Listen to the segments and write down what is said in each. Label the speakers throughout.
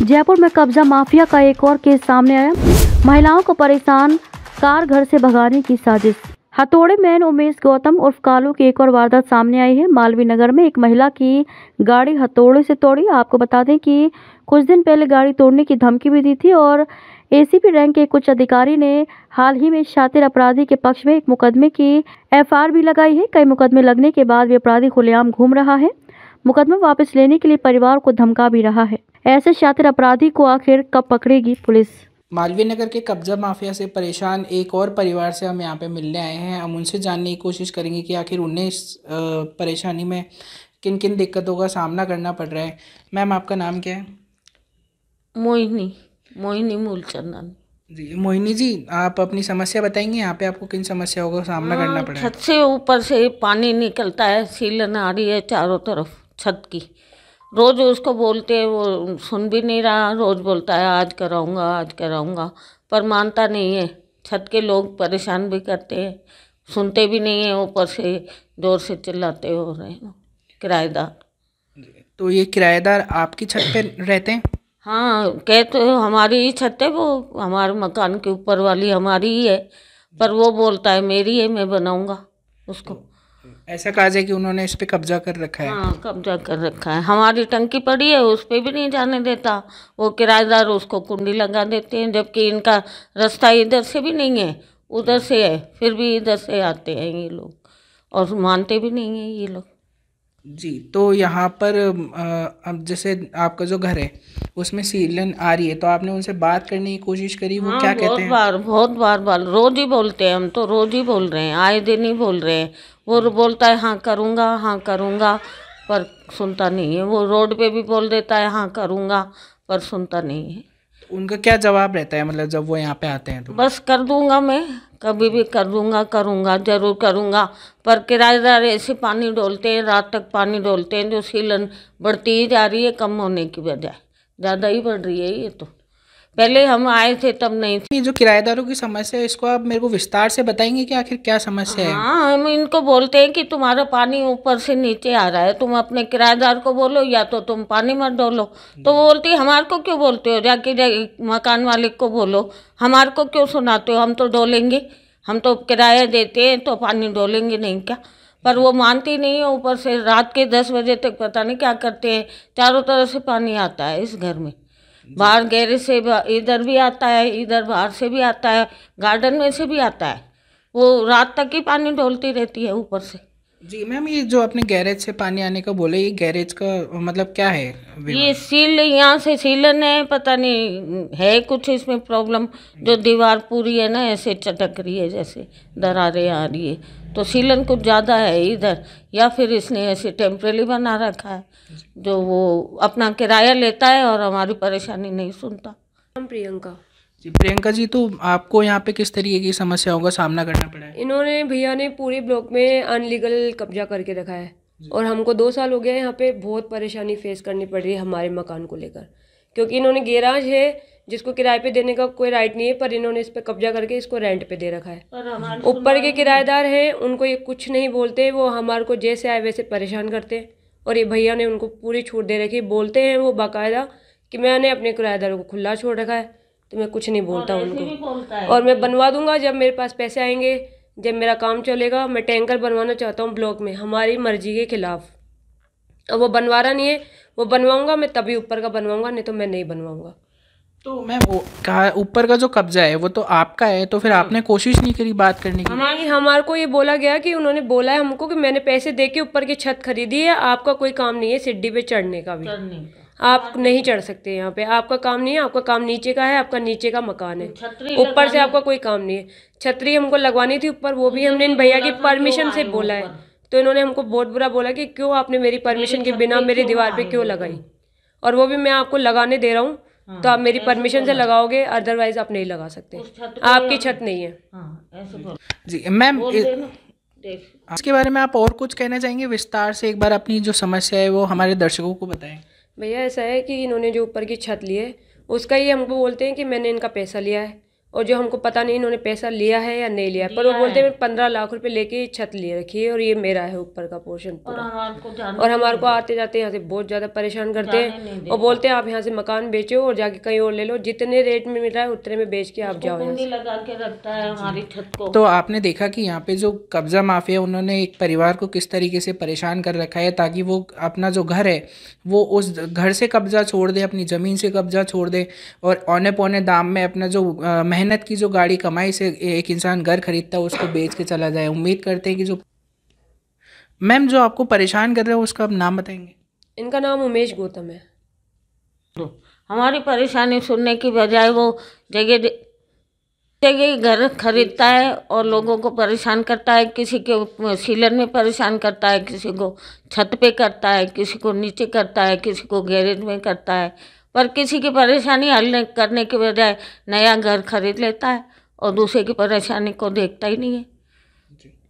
Speaker 1: जयपुर में कब्जा माफिया का एक और केस सामने आया। महिलाओं को परेशान कार घर से भगाने की साजिश। हथौड़े मैन उमेश गौतम उर्फ कालू की एक और वारदात सामने आई है। मालवीय नगर में एक महिला की गाड़ी हथौड़े से तोड़ी। आपको बता दें कि कुछ दिन पहले गाड़ी तोड़ने की धमकी भी दी थी और एसीपी रैंक के कुछ अधिकारी ने हाल ही में शातिर अपराधी के पक्ष में एक मुकदमे की एफआईआर भी लगाई है। कई मुकदमे लगने के बाद भी अपराधी खुलेआम घूम रहा है। मुकदमा वापस लेने के लिए परिवार को धमका भी रहा है। ऐसे शातिर अपराधी को आखिर कब पकड़ेगी पुलिस?
Speaker 2: मालवीय नगर के कब्जा माफिया से परेशान एक और परिवार से हम यहाँ पे मिलने आए हैं। हम उनसे जानने की कोशिश करेंगे कि आखिर उन्हें इस परेशानी में किन किन दिक्कतों का सामना करना पड़ रहा है। मैम, आपका नाम क्या है?
Speaker 3: मोहिनी मूलचंदन।
Speaker 2: जी मोहिनी जी, आप अपनी समस्या बताएंगे यहाँ पे आपको किन समस्याओं का सामना करना पड़ा है?
Speaker 3: छत से ऊपर से पानी निकलता है, सीलन आ रही है चारों तरफ छत की। रोज उसको बोलते हैं, वो सुन भी नहीं रहा। रोज बोलता है आज कराऊंगा आज कराऊंगा, पर मानता नहीं है। छत के लोग परेशान भी करते हैं, सुनते भी नहीं है। ऊपर से जोर से चिल्लाते हो रहे हैं किराएदार।
Speaker 2: तो ये किराएदार आपकी छत पे रहते हैं?
Speaker 3: हाँ, कहते हो हमारी ही छत है, वो हमारे मकान के ऊपर वाली हमारी ही है, पर वो बोलता है मेरी है, मैं बनाऊंगा उसको।
Speaker 2: ऐसा कहा जाए कि उन्होंने इस पे कब्जा कर रखा है?
Speaker 3: हाँ, कब्जा कर रखा है। हमारी टंकी पड़ी है, उस पे भी नहीं जाने देता वो किराएदार। उसको कुंडी लगा देते हैं, जबकि इनका रास्ता इधर से भी नहीं है, उधर से है, फिर भी इधर से आते हैं ये लोग और मानते भी नहीं है ये लोग।
Speaker 2: जी, तो यहाँ पर अब जैसे आपका जो घर है उसमें सीलन आ रही है, तो आपने उनसे बात करने की कोशिश करी? वो क्या कहते हैं?
Speaker 3: बहुत बार रोज ही बोलते हैं। हम तो रोज ही बोल रहे हैं, आए दिन ही बोल रहे हैं। वो बोलता है हाँ करूँगा, पर सुनता नहीं है। वो रोड पे भी बोल देता है हाँ करूँगा, पर सुनता नहीं है।
Speaker 2: उनका क्या जवाब रहता है, मतलब जब वो यहाँ पे आते हैं तो?
Speaker 3: बस कर दूंगा, मैं कभी भी कर दूंगा, करूँगा, जरूर करूँगा। पर किराएदार ऐसे पानी डोलते हैं, रात तक पानी डोलते हैं, जो सीलन बढ़ती ही जा रही है, कम होने की बजाय ज़्यादा ही बढ़ रही है। ये तो पहले हम आए थे तब नहीं थी।
Speaker 2: ये जो किराएदारों की समस्या है, इसको आप मेरे को विस्तार से बताएंगे कि आखिर क्या समस्या है?
Speaker 3: हाँ, हम इनको बोलते हैं कि तुम्हारा पानी ऊपर से नीचे आ रहा है, तुम अपने किराएदार को बोलो या तो तुम पानी मत डोलो। तो वो बोलती है हमारे को क्यों बोलते हो, जाके मकान मालिक को बोलो, हमारे को क्यों सुनाते हो, हम तो डोलेंगे, हम तो किराया देते हैं तो पानी डोलेंगे नहीं क्या? पर वो मानती नहीं है। ऊपर से रात के 10 बजे तक पता नहीं क्या करते हैं, चारों तरफ से पानी आता है इस घर में। बाहर गैरेज से इधर भी आता है, इधर बाहर से भी आता है, गार्डन में से भी आता है। वो रात तक ही पानी डोलती रहती है ऊपर से।
Speaker 2: जी मैम, ये जो आपने गैरेज से पानी आने का बोले, ये गैरेज का मतलब क्या है?
Speaker 3: ये सील, यहाँ से सीलन है, पता नहीं है कुछ इसमें प्रॉब्लम। जो दीवार पूरी है ना ऐसे चटक रही है, जैसे दरारें आ रही है, तो सीलन कुछ ज़्यादा है इधर, या फिर इसने ऐसे टेम्परेरी बना रखा है जो वो अपना किराया लेता है और हमारी परेशानी नहीं सुनता।
Speaker 4: हम प्रियंका
Speaker 2: जी। प्रियंका जी, तो आपको यहाँ पे किस तरीके की समस्याओं का सामना करना पड़ा है?
Speaker 4: इन्होंने भैया ने पूरे ब्लॉक में अनलीगल कब्जा करके रखा है और हमको 2 साल हो गए यहाँ पे बहुत परेशानी फेस करनी पड़ रही है हमारे मकान को लेकर, क्योंकि इन्होंने गैराज है जिसको किराए पे देने का कोई राइट नहीं है, पर इन्होंने इस पे कब्जा करके इसको रेंट पे दे रखा है। ऊपर के किराएदार हैं, उनको ये कुछ नहीं बोलते, वो हमारे को जैसे आए वैसे परेशान करते हैं। और ये भैया ने उनको पूरी छूट दे रखी है। बोलते हैं वो बाकायदा कि मैंने अपने किराएदारों को खुला छोड़ रखा है, तो मैं कुछ नहीं बोलता उनको, और मैं बनवा दूंगा जब मेरे पास पैसे आएंगे, जब मेरा काम चलेगा। मैं टैंकर बनवाना चाहता हूँ ब्लॉक में हमारी मर्जी के खिलाफ। अब वो बनवा रहा नहीं है, वो बनवाऊंगा मैं तभी ऊपर का बनवाऊंगा, नहीं तो मैं नहीं बनवाऊंगा।
Speaker 2: तो मैं वो कहा ऊपर का जो कब्जा है वो तो आपका है, तो फिर आपने कोशिश नहीं करी बात करने की?
Speaker 4: हमारे को ये बोला गया कि उन्होंने बोला है हमको कि मैंने पैसे दे के ऊपर की छत खरीदी है, आपका कोई काम नहीं है सीढ़ी पे चढ़ने का भी, आप नहीं चढ़ सकते यहाँ पे, आपका काम नहीं है, आपका काम नीचे का है, आपका नीचे का मकान है, ऊपर से आपका कोई काम नहीं है। छतरी हमको लगवानी थी ऊपर, वो भी हमने इन भैया की परमिशन से बोला है, तो इन्होंने हमको बहुत बुरा बोला कि क्यों आपने मेरी परमिशन के बिना मेरी दीवार पे क्यों लगाई, और वो भी मैं आपको लगाने दे रहा हूँ तो आप मेरी परमिशन से लगाओगे, अदरवाइज आप नहीं लगा सकते, आपकी छत नहीं है।
Speaker 2: जी मैम, इसके बारे में आप और कुछ कहना चाहेंगे विस्तार से? एक बार अपनी जो समस्या है वो हमारे दर्शकों को बताएं।
Speaker 4: भैया ऐसा है कि इन्होंने जो ऊपर की छत ली है उसका ही हमको बोलते हैं कि मैंने इनका पैसा लिया है, और जो हमको पता नहीं इन्होंने पैसा लिया है या नहीं लिया है, पर वो बोलते हैं 15 लाख रुपए लेके छत ले रखी है और ये मेरा है ऊपर का पोर्शन
Speaker 3: और
Speaker 4: पूरा।
Speaker 3: हमारे को
Speaker 4: आते जाते यहाँ से बहुत ज़्यादा परेशान करते हैं और बोलते हैं आप यहाँ से मकान बेचो और जाके कहीं और ले लो, जितने रेट में मिल रहा है उतने में बेच के आप जाओ यहाँ से।
Speaker 3: लगा के रखता है हमारी छत को।
Speaker 2: तो आपने देखा कि यहाँ पे जो कब्जा माफिया उन्होंने एक परिवार को किस तरीके से परेशान कर रखा है, ताकि वो अपना जो घर है वो उस घर से कब्जा छोड़ दे, अपनी ज़मीन से कब्जा छोड़ दे और औने पौने दाम में अपना जो मेहनत की जो गाड़ी कमाई से एक इंसान घर खरीदता है उसको बेच के चला जाए। उम्मीद करते हैं कि जो मैम जो आपको परेशान कर रहे हो उसका आप नाम बताएंगे?
Speaker 4: इनका नाम उमेश गौतम है।
Speaker 3: तो हमारी परेशानी सुनने की बजाय वो जगह जगह घर खरीदता है और लोगों को परेशान करता है। किसी के सीलन में परेशान करता है, किसी को छत पे करता है, किसी को नीचे करता है, किसी को गैरेज में करता है, पर किसी की परेशानी हल करने के बजाय नया घर खरीद लेता है और दूसरे की परेशानी को देखता ही नहीं है।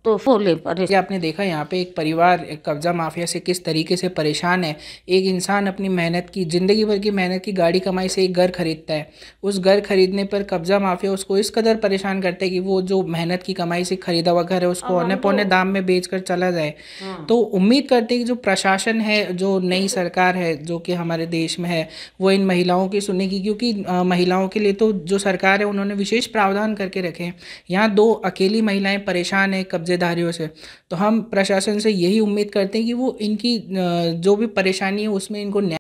Speaker 3: तो बोले परेशान।
Speaker 2: आपने देखा यहाँ पे एक परिवार एक कब्जा माफिया से किस तरीके से परेशान है। एक इंसान अपनी मेहनत की ज़िंदगी भर की मेहनत की गाड़ी कमाई से एक घर खरीदता है, उस घर खरीदने पर कब्जा माफिया उसको इस कदर परेशान करता है कि वो जो मेहनत की कमाई से खरीदा हुआ घर है उसको औने पौने दाम में बेच कर चला जाए। तो उम्मीद करते हैं कि जो प्रशासन है, जो नई सरकार है जो कि हमारे देश में है, वो इन महिलाओं की सुनेगी, क्योंकि महिलाओं के लिए तो जो सरकार है उन्होंने विशेष प्रावधान करके रखे हैं। यहाँ 2 अकेली महिलाएं परेशान है कब्जेदारियों से, तो हम प्रशासन से यही उम्मीद करते हैं कि वो इनकी जो भी परेशानी है उसमें इनको